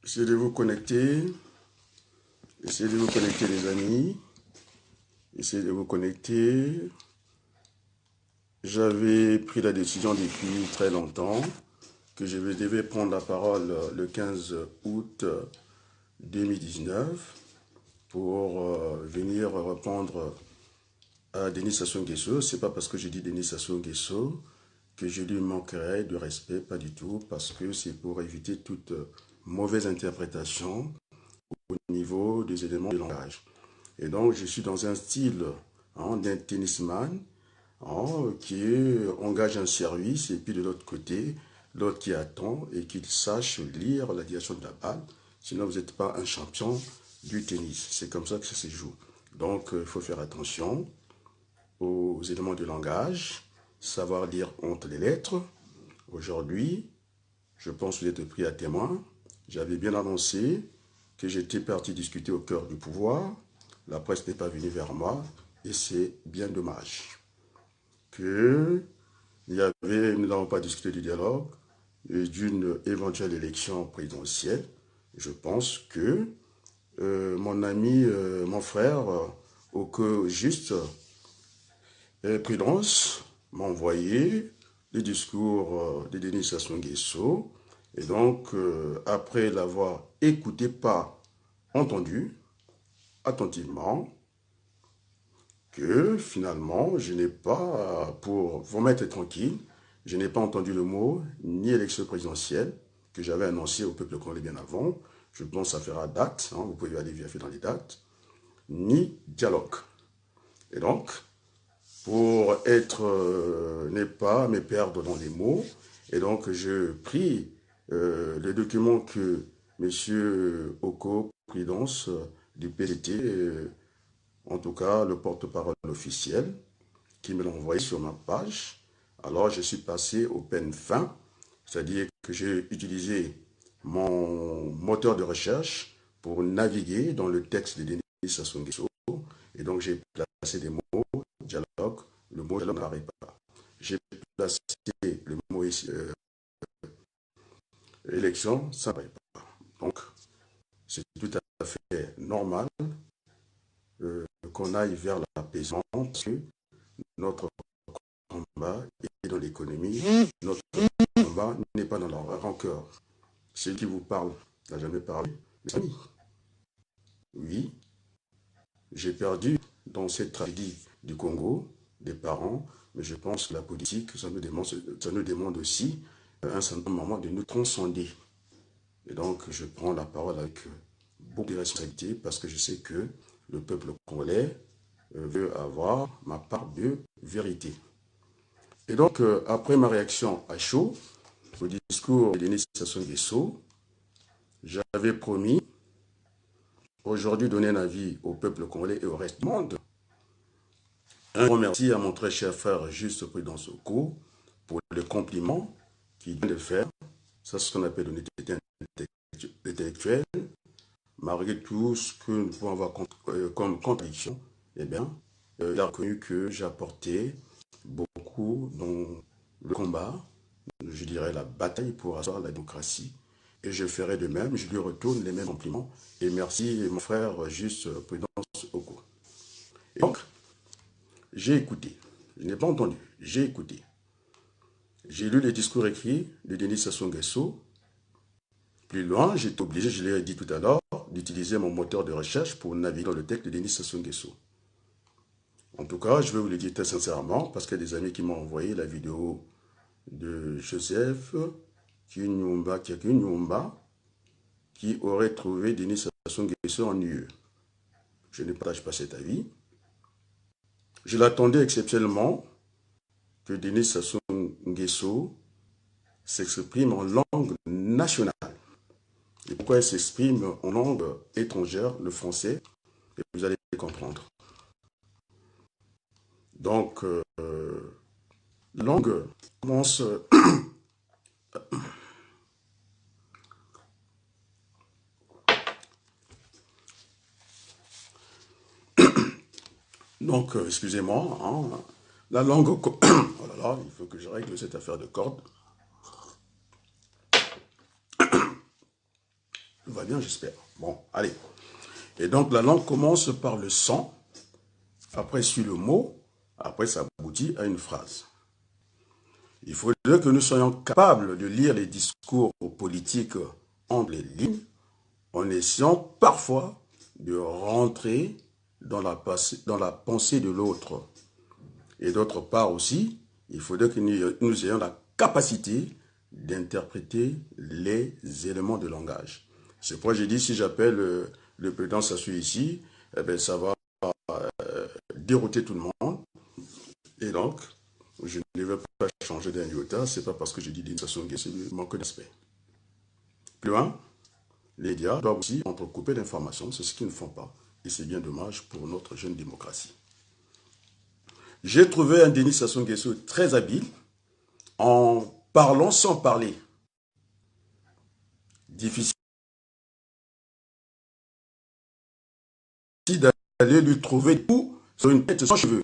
Essayez de vous connecter. Essayez de vous connecter, les amis. Essayez de vous connecter. J'avais pris la décision depuis très longtemps que je devais prendre la parole le 15 août 2019 pour venir répondre à Denis Sassou Nguesso. Ce n'est pas parce que je dis Denis Sassou Nguesso que je lui manquerai de respect, pas du tout, parce que c'est pour éviter toute mauvaise interprétation au niveau des éléments de langage. Et donc, je suis dans un style d'un tennisman qui engage un service et puis de l'autre côté, l'autre qui attend et qu'il sache lire la direction de la balle. Sinon, vous n'êtes pas un champion du tennis. C'est comme ça que ça se joue. Donc, il faut faire attention aux éléments de langage, savoir lire entre les lettres. Aujourd'hui, je pense que vous êtes pris à témoin. J'avais bien annoncé que j'étais parti discuter au cœur du pouvoir. La presse n'est pas venue vers moi et c'est bien dommage. Nous n'avons pas discuté du dialogue et d'une éventuelle élection présidentielle. Je pense que mon ami, mon frère, au que juste Prudence m'a envoyé le discours de Denis Sassou Nguesso. Et donc, après l'avoir écouté, pas entendu attentivement, que finalement, je n'ai pas, pour vous mettre tranquille, je n'ai pas entendu le mot ni élection présidentielle que j'avais annoncé au peuple congolais bien avant. Je pense que ça fera date, vous pouvez aller vérifier dans les dates, ni dialogue. Et donc, pour ne pas me perdre dans les mots, et donc je pris les documents que M. Oko Prudence du PDT, en tout cas le porte-parole officiel, qui me l'a envoyé sur ma page. Alors je suis passé au peine fin, c'est-à-dire que j'ai utilisé mon moteur de recherche pour naviguer dans le texte de Denis Sassou Nguesso, et donc j'ai placé des mots, dialogue, le mot dialogue n'arrive pas. J'ai placé le mot élection, ça n'arrive pas. Donc c'est tout à fait normal qu'on aille vers l'apaisement, parce que notre combat est dans l'économie, notre combat n'est pas dans la rancœur. Celui qui vous parle n'a jamais parlé, mes amis. Oui, j'ai perdu dans cette tragédie du Congo des parents, mais je pense que la politique, ça nous demande aussi un certain moment de nous transcender. Et donc, je prends la parole avec beaucoup de responsabilité parce que je sais que le peuple congolais veut avoir ma part de vérité. Et donc, après ma réaction à chaud au discours de Denis Sassou Nguesso, j'avais promis aujourd'hui donner un avis au peuple congolais et au reste du monde. Un grand merci à mon très cher frère Juste Prudence Oko pour le compliment qu'il vient de faire. Ça, c'est ce qu'on appelle l'honnêteté intellectuelle. Malgré tout ce que nous pouvons avoir comme contradiction, eh bien, il a reconnu que j'ai apporté beaucoup dans le combat, je dirais la bataille pour asseoir la démocratie. Et je ferai de même, je lui retourne les mêmes compliments. Et merci mon frère Juste Prudence Oko. Et donc, j'ai écouté. Je n'ai pas entendu, j'ai écouté. J'ai lu les discours écrits de Denis Sassou Nguesso. Plus loin, j'étais obligé, je l'ai dit tout à l'heure, d'utiliser mon moteur de recherche pour naviguer dans le texte de Denis Sassou Nguesso. En tout cas, je vais vous le dire très sincèrement, parce qu'il y a des amis qui m'ont envoyé la vidéo de Joseph Kinyumba, qui aurait trouvé Denis Sassou Nguesso ennuyeux. Je ne partage pas cet avis. Je l'attendais exceptionnellement que Denis Sassou Nguesso s'exprime en langue nationale. Et pourquoi il s'exprime en langue étrangère, le français, et vous allez comprendre. Donc, la langue commence... Donc, excusez-moi, la langue... Oh là là, il faut que je règle cette affaire de corde. Tout va bien, j'espère. Bon, allez. Et donc, la langue commence par le son, après suit le mot, après ça aboutit à une phrase. Il faudrait que nous soyons capables de lire les discours politiques entre les lignes, en essayant parfois de rentrer dans la pensée de l'autre. Et d'autre part aussi, il faudrait que nous ayons la capacité d'interpréter les éléments de langage. C'est pourquoi j'ai dit, si j'appelle le président Sassou ici, eh bien, ça va dérouter tout le monde. Et donc, je ne vais pas changer d'un iota, c'est pas parce que je dis Denis Sassou Nguesso, c'est le manque d'aspect. Plus loin, les médias doivent aussi entrecouper d'informations, c'est ce qu'ils ne font pas. Et c'est bien dommage pour notre jeune démocratie. J'ai trouvé un Denis Sassou Nguesso très habile en parlant sans parler. Difficile d'aller lui trouver tout sur une tête sans cheveux.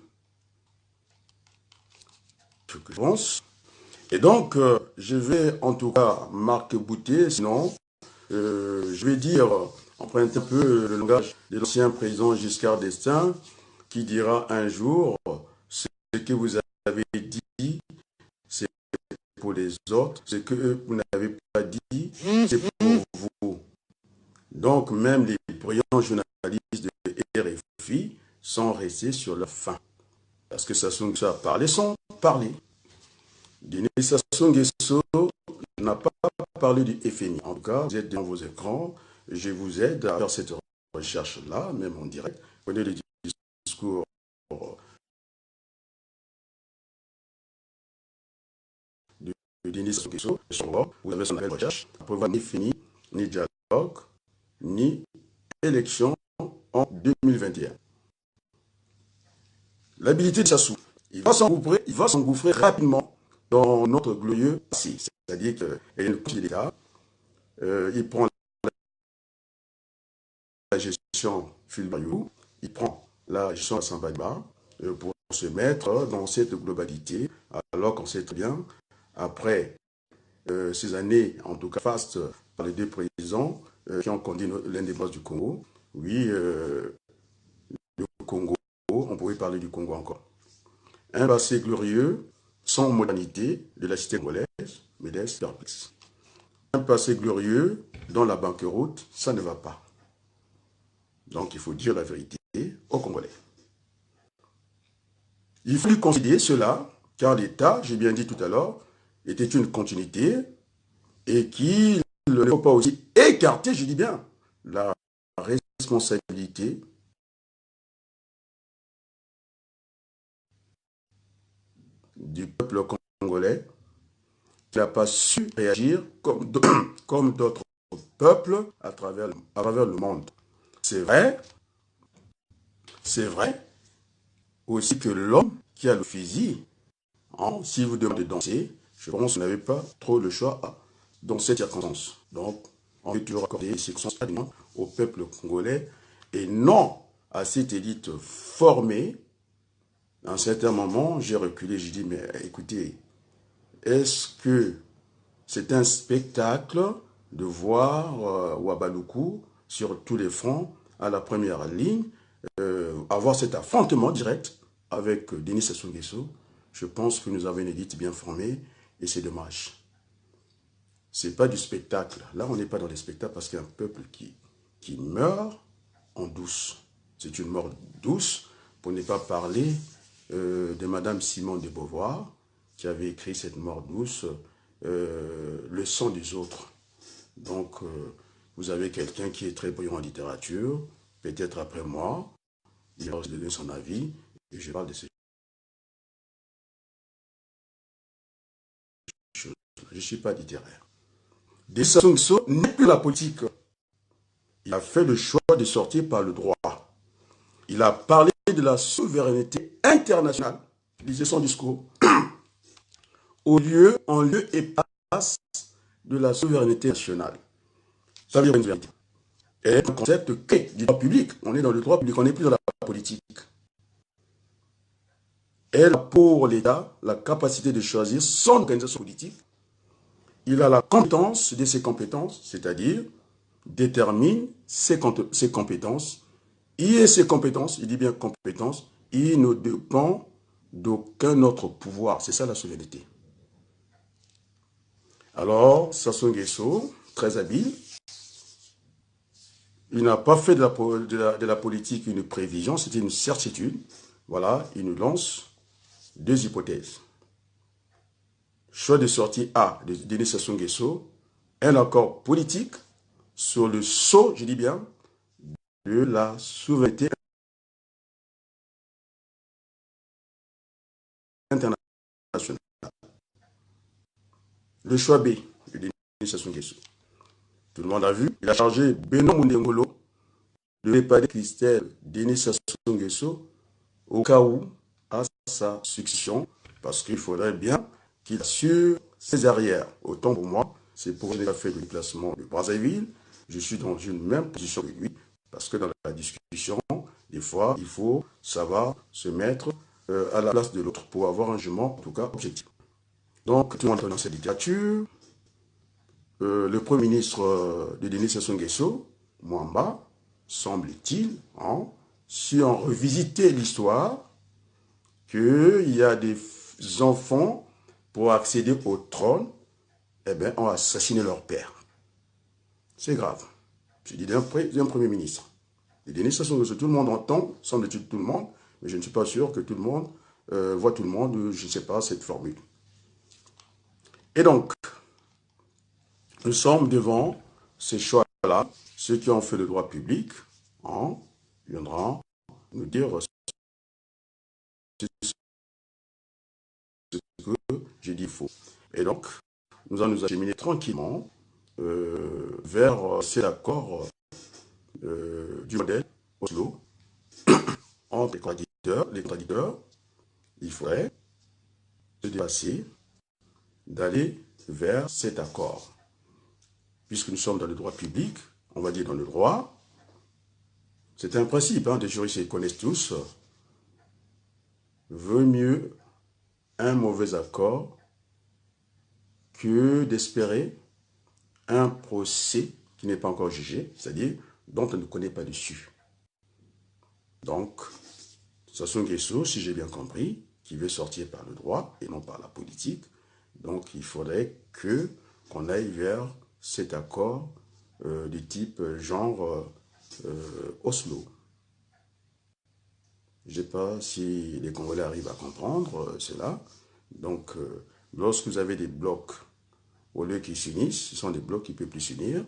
Ce que je pense. Et donc, je vais en tout cas m'arc-bouter, sinon, je vais dire, emprunter un peu le langage de l'ancien président Giscard d'Estaing, qui dira un jour, ce que vous avez dit, c'est pour les autres, ce que vous n'avez pas dit, c'est pour vous. Donc, même les brillants journalistes de RFI sont restés sur leur faim. Parce que Sassou Nguesso a parlé sans parler. Denis Sassou Nguesso n'a pas parlé du FMI. En tout cas, vous êtes dans vos écrans. Je vous aide à faire cette recherche-là, même en direct. Prenez les discours de Denis Sassou Nguesso. Vous avez son appel de recherche. Après, vous ni FMI, ni dialogue, ni élection en 2021. L'habilité de Sassou, il va s'engouffrer rapidement dans notre glorieux passé. C'est-à-dire qu'il y a une partie de l'État, il prend la gestion Fulbayou, il prend la gestion de Sambadba pour se mettre dans cette globalité, alors qu'on sait très bien, après ces années, en tout cas fastes, par les deux présidents qui ont conduit l'indépendance du Congo, oui, le Congo, on pourrait parler du Congo encore. Un passé glorieux, sans modernité, de la cité congolaise, Médès, perplexe. Un passé glorieux, dans la banqueroute, ça ne va pas. Donc il faut dire la vérité aux Congolais. Il faut lui concéder cela, car l'État, j'ai bien dit tout à l'heure, était une continuité et qu'il ne faut pas aussi écarter, je dis bien, la responsabilité du peuple congolais qui n'a pas su réagir comme d'autres peuples à travers le monde. C'est vrai aussi que l'homme qui a le physique, si vous demandez de danser, je pense que vous n'avez pas trop le choix dans cette circonstance. Donc, on veut toujours accorder ces circonstances au peuple congolais et non à cette élite formée. À un certain moment, j'ai reculé, j'ai dit, mais écoutez, est-ce que c'est un spectacle de voir Ouabaloukou sur tous les fronts, à la première ligne, avoir cet affrontement direct avec Denis Sassou Nguesso? Je pense que nous avons une élite bien formée et c'est dommage. Ce n'est pas du spectacle. Là, on n'est pas dans les spectacles parce qu'il y a un peuple qui meurt en douce. C'est une mort douce, pour ne pas parler de Madame Simone de Beauvoir, qui avait écrit cette mort douce, le sang des autres. Donc, vous avez quelqu'un qui est très brillant en littérature, peut-être après moi, il va donner son avis, et je parle de ces choses. Je ne suis pas littéraire. Denis Sassou Nguesso n'est plus la politique. Il a fait le choix de sortir par le droit. Il a parlé de la souveraineté internationale, il disait son discours, en lieu et place de la souveraineté nationale. Ça veut dire une vérité. Et un concept clé du droit public. On est dans le droit public, on n'est plus dans la politique. Elle a pour l'État la capacité de choisir son organisation politique. Il a la compétence de ses compétences, c'est-à-dire détermine ses compétences. Et ses compétences, il dit bien compétences, il ne dépend d'aucun autre pouvoir. C'est ça la souveraineté. Alors, Sassou Nguesso, très habile, il n'a pas fait de la politique une prévision, c'était une certitude. Voilà, il nous lance deux hypothèses. Choix de sortie A de Denis Sassou Nguesso, un accord politique sur le sceau, je dis bien, de la souveraineté internationale. Le choix B de Denis Sassou Nguesso. Tout le monde a vu, il a chargé Benoît Mundengolo de réparer Christelle Denis Sassou Nguesso au cas où à sa succession, parce qu'il faudrait bien qu'il assure ses arrières. Autant pour moi, c'est pour qu'il a fait le déplacement de Brazzaville, je suis dans une même position que lui, parce que dans la discussion, des fois, il faut savoir se mettre à la place de l'autre pour avoir un jugement, en tout cas, objectif. Donc, tout le monde est dans cette littérature. Le Premier ministre de Denis Sassou Nguesso, Mwamba, semble-t-il, hein, si on revisitait l'histoire, qu'il y a des enfants, pour accéder au trône, eh bien, ont assassiné leur père. C'est grave. Je dis d'un Premier ministre. Et Denis Sassou Nguesso, tout le monde entend, semble-t-il tout le monde, mais je ne suis pas sûr que tout le monde voit tout le monde, je ne sais pas, cette formule. Et donc, nous sommes devant ces choix-là. Ceux qui ont fait le droit public hein, viendront nous dire ce que j'ai dit faux. Et donc, nous allons nous acheminer tranquillement vers cet accord du modèle Oslo entre les contradicteurs. Il faudrait se dépasser, d'aller vers cet accord. Puisque nous sommes dans le droit public, on va dire dans le droit, c'est un principe, hein, des juristes ils connaissent tous, vaut mieux un mauvais accord que d'espérer un procès qui n'est pas encore jugé, c'est-à-dire dont on ne connaît pas dessus. Donc, Sassou Nguesso, si j'ai bien compris, qui veut sortir par le droit et non par la politique, donc il faudrait qu'on aille vers cet accord de type genre Oslo. Je ne sais pas si les Congolais arrivent à comprendre cela. Donc, lorsque vous avez des blocs, au lieu qu'ils s'unissent, ce sont des blocs qui ne peuvent plus s'unir.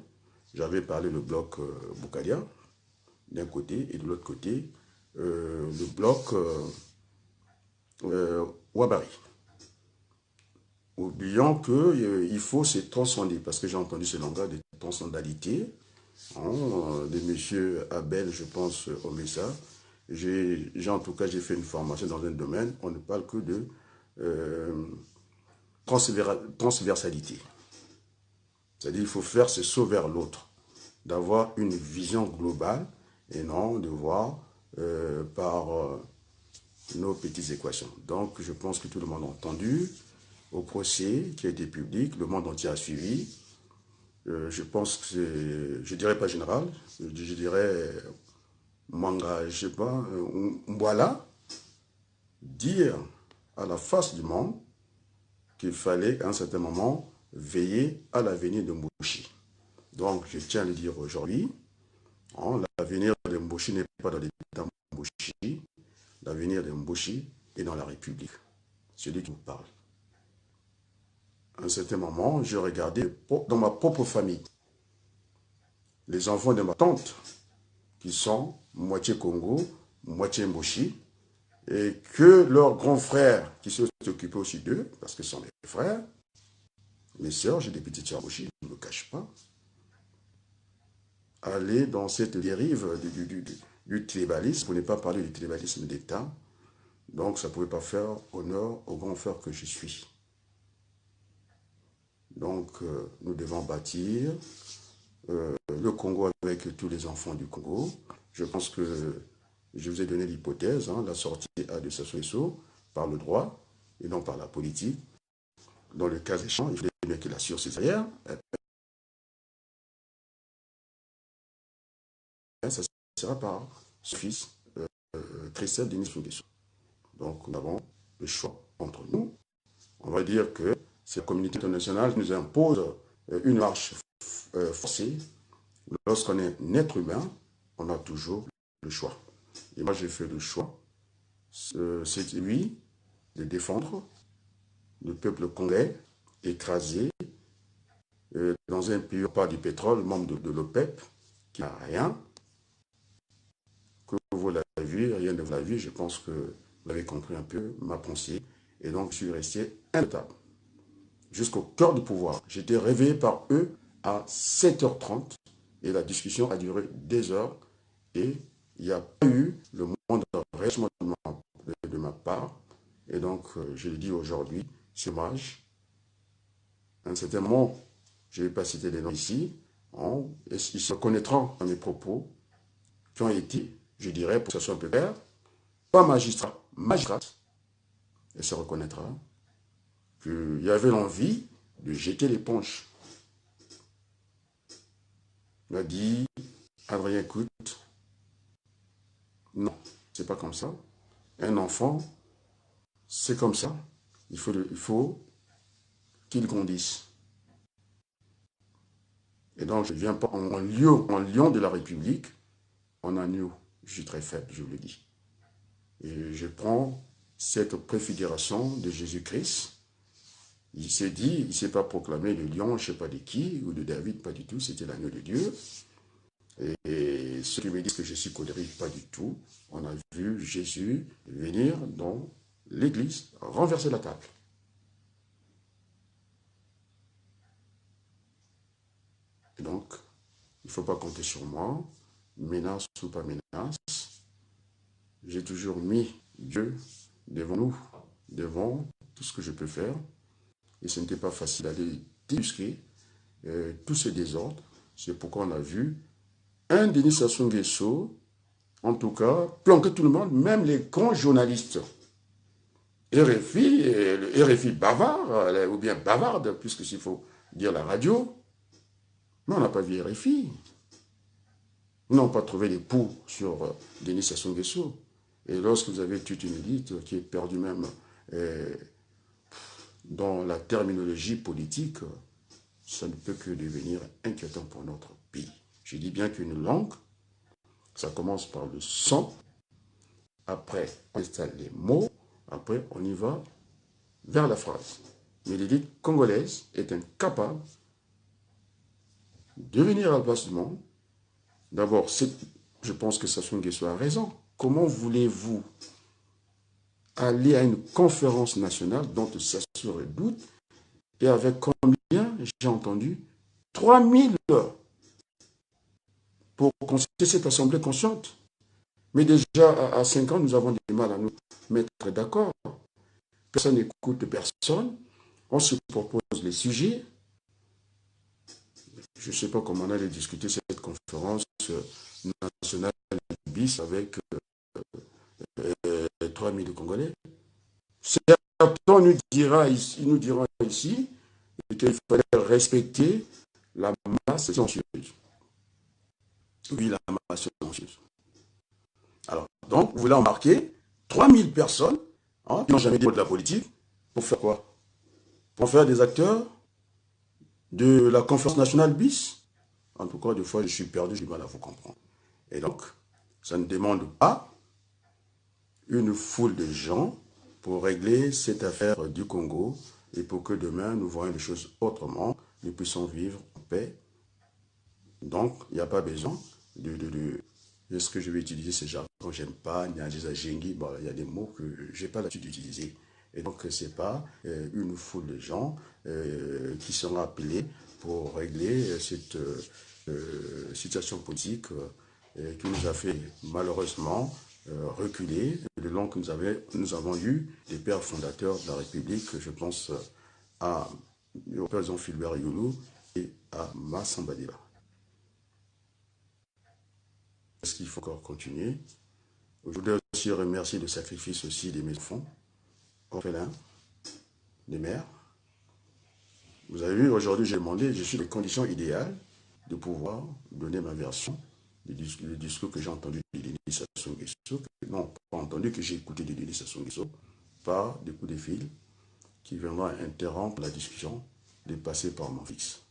J'avais parlé le bloc Boukadia, d'un côté, et de l'autre côté, le bloc Ouabari. Oublions qu'il faut se transcender, parce que j'ai entendu ce langage de transcendalité, hein, de M. Abel, je pense, Omessa. En tout cas, j'ai fait une formation dans un domaine, on ne parle que de transversalité. C'est-à-dire qu'il faut faire ce saut vers l'autre, d'avoir une vision globale et non de voir par nos petites équations. Donc, je pense que tout le monde a entendu au procès qui a été public, le monde entier a suivi. Je pense que je dirais pas général, je dirais manga, je sais pas, voilà, dire à la face du monde qu'il fallait à un certain moment veiller à l'avenir de Mbushi. Donc, je tiens à le dire aujourd'hui, hein, l'avenir de Mbushi n'est pas dans l'État Mbushi, l'avenir de Mbushi est dans la République, celui qui vous parle. À un certain moment, je regardais dans ma propre famille les enfants de ma tante qui sont moitié Congo, moitié Mbushi, et que leurs grands frères qui se sont occupés aussi d'eux, parce que ce sont mes frères, mes sœurs, j'ai des petites sœurs Mbushi, je ne me cache pas, aller dans cette dérive du tribalisme, pour ne pas parler du tribalisme d'État. Donc, ça ne pouvait pas faire honneur au grand frère que je suis. Donc, nous devons bâtir le Congo avec tous les enfants du Congo. Je pense que je vous ai donné l'hypothèse, hein, la sortie de Sassou Nguesso par le droit et non par la politique. Dans le cas échéant, il fallait bien qu'il assure ses arrières. sera par son fils, Christelle Denis Sassou Nguesso. Donc nous avons le choix entre nous. On va dire que c'est la communauté internationale qui nous impose une marche forcée. Lorsqu'on est un être humain, on a toujours le choix. Et moi, j'ai fait le choix, c'est lui, de défendre le peuple congolais écrasé dans un pays pas du pétrole, membre de l'OPEP, qui n'a rien. Que vous l'avez vu, rien ne vous l'a vu, je pense que vous avez compris un peu ma pensée. Et donc, je suis resté intraitable jusqu'au cœur du pouvoir. J'ai été réveillé par eux à 7h30 et la discussion a duré 2 heures et il n'y a pas eu le moindre réagement de ma part. Et donc, je le dis aujourd'hui, c'est dommage. À un certain moment, je ne vais pas citer les noms ici, ils se connaîtront dans mes propos qui ont été, je dirais, pour que ce soit un peu clair, pas magistrat, magistrate, et se reconnaîtra qu'il y avait l'envie de jeter l'éponge. Il a dit, Adrien, écoute, non, c'est pas comme ça. Un enfant, c'est comme ça. Il faut qu'il grandisse. Et donc, je ne viens pas en lion de la République, en agneau. Je suis très faible, je vous le dis. Et je prends cette préfiguration de Jésus-Christ. Il s'est dit, il ne s'est pas proclamé le lion, je ne sais pas de qui, ou de David, pas du tout, c'était l'agneau de Dieu. Et ceux qui me disent que je suis colérique, pas du tout. On a vu Jésus venir dans l'église, renverser la table. Et donc, il ne faut pas compter sur moi, menace ou pas menace. J'ai toujours mis Dieu devant nous, devant tout ce que je peux faire. Et ce n'était pas facile d'aller débusquer tous ces désordres. C'est pourquoi on a vu un Denis Sassou Nguesso, en tout cas, planquer tout le monde, même les grands journalistes. RFI bavard, ou bien bavarde, puisque s'il faut dire la radio. Mais on n'a pas vu RFI. Ils n'ont pas trouvé les poux sur Denis Sassou Nguesso. Et lorsque vous avez toute une élite qui est perdue même dans la terminologie politique, ça ne peut que devenir inquiétant pour notre pays. Je dis bien qu'une langue, ça commence par le son, après on installe les mots, après on y va vers la phrase. Mais l'élite congolaise est incapable de venir à la place du monde. D'abord, je pense que Sassou Nguesso a raison. Comment voulez-vous aller à une conférence nationale dont Sassou redoute et avec combien, j'ai entendu, 3000 pour constituer cette assemblée consciente. Mais déjà, à 5 ans, nous avons du mal à nous mettre d'accord. Personne n'écoute personne. On se propose les sujets. Je ne sais pas comment on allait discuter cette conférence nationale bis avec 3000 Congolais. Certains nous diront ici qu'il fallait respecter la masse silencieuse. Oui, la masse silencieuse. Alors, donc, vous voulez embarquer 3000 personnes qui n'ont jamais dit de la politique pour faire quoi? Pour faire des acteurs de la conférence nationale bis? En tout cas, des fois, je suis perdu, j'ai du mal à vous comprendre. Et donc, ça ne demande pas une foule de gens pour régler cette affaire du Congo et pour que demain, nous voyons les choses autrement, nous puissions vivre en paix. Donc, il n'y a pas besoin de ce que je vais utiliser, ces jargons, j'aime pas, il y a des mots que je n'ai pas l'habitude d'utiliser. Et donc, ce n'est pas une foule de gens qui seront appelés pour régler cette situation politique qui nous a fait malheureusement reculer le long que nous avons eu des pères fondateurs de la République, je pense au président Fulbert Youlou et à Massamba Diba. Est-ce qu'il faut encore continuer? Je voudrais aussi remercier le sacrifice aussi des mes enfants, orphelins, des mères. Vous avez vu, aujourd'hui, j'ai demandé, je suis dans les conditions idéales de pouvoir donner ma version le discours que j'ai entendu de Denis Sassou Nguesso, non, pas entendu, que j'ai écouté de Denis Sassou Nguesso, par des coups de fil qui viendront interrompre la discussion de passer par mon fils.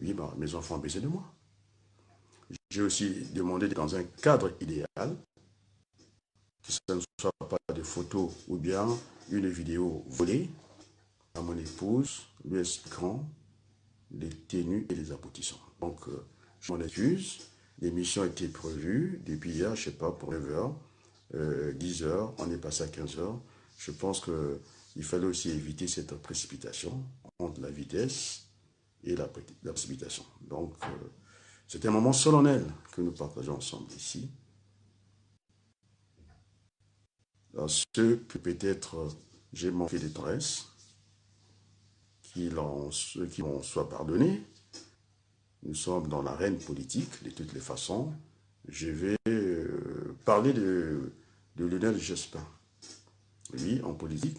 Oui, bah, mes enfants ont besoin de moi. J'ai aussi demandé dans un cadre idéal, que ce ne soit pas des photos ou bien une vidéo volée, à mon épouse, lui expliquant les tenues et les aboutissants. Donc, je m'en excuse. L'émission était prévue depuis hier, je ne sais pas, pour 9h, 10h, on est passé à 15h. Je pense qu'il fallait aussi éviter cette précipitation entre la vitesse et la précipitation. Donc, c'est un moment solennel que nous partageons ensemble ici. À ceux que peut-être j'ai manqué de tendresse, qu'ils m'en soient pardonnés. Nous sommes dans l'arène politique, de toutes les façons. Je vais parler de Lionel Jospin. Oui, en politique,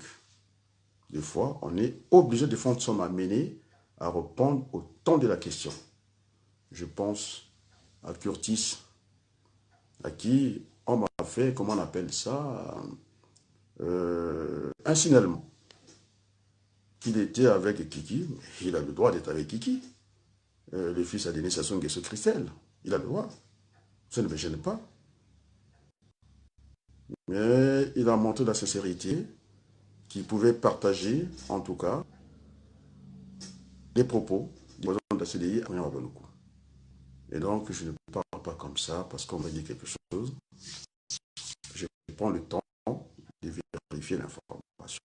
des fois, on est obligé de faire son amener à répondre au temps de la question. Je pense à Curtis, à qui on m'a fait, comment on appelle ça, un signalement. Qu'il était avec Kiki, il a le droit d'être avec Kiki. Le fils a donné Sassou Nguesso Christelle. Il a le droit. Ça ne me gêne pas. Mais il a montré la sincérité qu'il pouvait partager, en tout cas, les propos du président de la CDI à Waganuku. Et donc, je ne parle pas comme ça parce qu'on m'a dit quelque chose. Je prends le temps de vérifier l'information.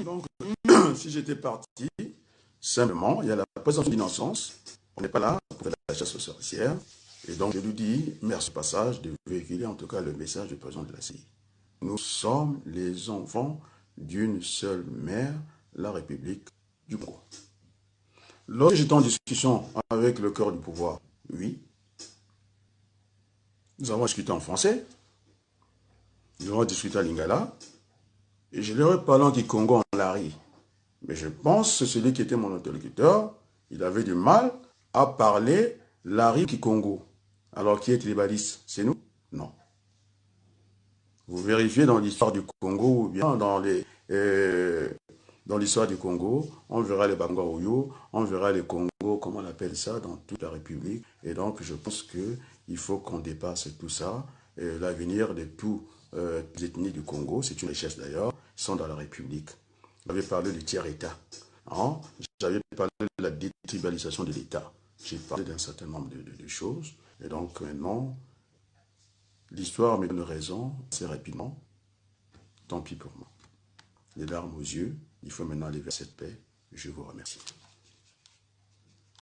Donc, si j'étais parti, simplement, il y a la présomption d'innocence. On n'est pas là pour faire la chasse aux sorcières. Et donc, je lui dis, merci passage de véhiculer en tout cas le message du président de la CDI. Nous sommes les enfants d'une seule mère, la République du Congo. Lorsque j'étais en discussion avec le cœur du pouvoir, oui, nous avons discuté en français, nous avons discuté à Lingala, et je leur ai parlé en Kikongo en Lari. Mais je pense que celui qui était mon interlocuteur, il avait du mal à parler Lari Kikongo. Alors qui est tribaliste? C'est nous? Non. Vous vérifiez dans l'histoire du Congo ou bien dans l'histoire du Congo, on verra les Bangwaoyo, on verra les Congo, comment on appelle ça, dans toute la République. Et donc, je pense qu'il faut qu'on dépasse tout ça. L'avenir de toutes les ethnies du Congo, c'est une richesse d'ailleurs, sont dans la République. J'avais parlé du tiers-État. Hein? J'avais parlé de la détribalisation de l'État. J'ai parlé d'un certain nombre de choses. Et donc, maintenant, l'histoire me donne raison assez rapidement. Tant pis pour moi. Les larmes aux yeux, il faut maintenant aller vers cette paix. Je vous remercie.